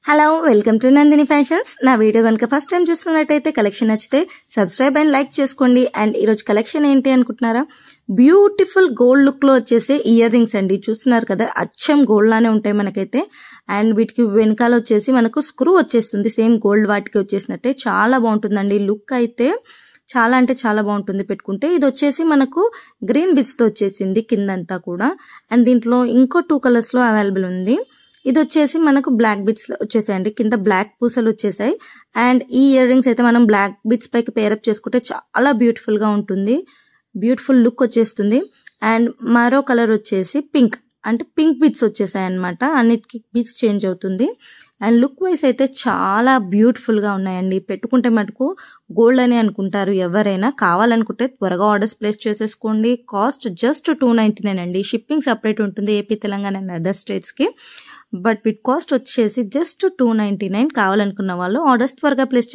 Hello welcome to Nandini fashions. నా video కనుక first time చూస్తున్నట్టయితే కలెక్షన్ నచ్చితే సబ్స్క్రైబ్ అండ్ లైక్ చేసుకోండి. అండ్ ఈరోజు కలెక్షన్ ఏంటి అనుకుంటున్నారా? బ్యూటిఫుల్ గోల్డ్ లుక్ లో వచ్చేసి ఇయర్ రింగ్స్ అండి. చూస్తున్నారు కదా, అచ్చం గోల్డ్ లానే ఉంటాయి మనకైతే. అండ్ వీటికి వెనకాల వచ్చేసి మనకు స్క్రూ వచ్చేస్తుంది, సేమ్ గోల్డ్ వాటికి వచ్చేసినట్టే. చాలా బాగుంటుందండి లుక్ అయితే, చాలా అంటే చాలా బాగుంటుంది పెట్టుకుంటే. ఇది వచ్చేసి మనకు గ్రీన్ బిట్స్ తో వచ్చేసింది కిందంతా కూడా. అండ్ దీంట్లో ఇంకో 2 కలర్స్ లో అవైలబుల్ ఉంది. ఇది వచ్చేసి మనకు బ్లాక్ బిట్స్ వచ్చేసాయండి, కింద బ్లాక్ పూసలు వచ్చేసాయి. అండ్ ఈ ఇయర్ రింగ్స్ అయితే మనం బ్లాక్ బిట్స్ పైకి పేరప్ చేసుకుంటే చాలా బ్యూటిఫుల్ గా ఉంటుంది, బ్యూటిఫుల్ లుక్ వచ్చేస్తుంది. అండ్ మరో కలర్ వచ్చేసి పింక్, అంటే పింక్ బిట్స్ వచ్చేసాయి అనమాట. అన్నిటికీ బిట్స్ చేంజ్ అవుతుంది. అండ్ లుక్ వైజ్ అయితే చాలా బ్యూటిఫుల్ గా ఉన్నాయండి. పెట్టుకుంటే మటుకు గోల్డ్ అని అనుకుంటారు ఎవరైనా. కావాలనుకుంటే త్వరగా ఆర్డర్స్ ప్లేస్ చేసేసుకోండి. కాస్ట్ జస్ట్ 299 అండి. షిప్పింగ్ సెపరేట్ ఉంటుంది AP, Telangana and other states కి. బట్ వీటి కాస్ట్ వచ్చేసి జస్ట్ 299. కావాలనుకున్న వాళ్ళు ఆర్డర్స్ త్వరగా ప్లేస్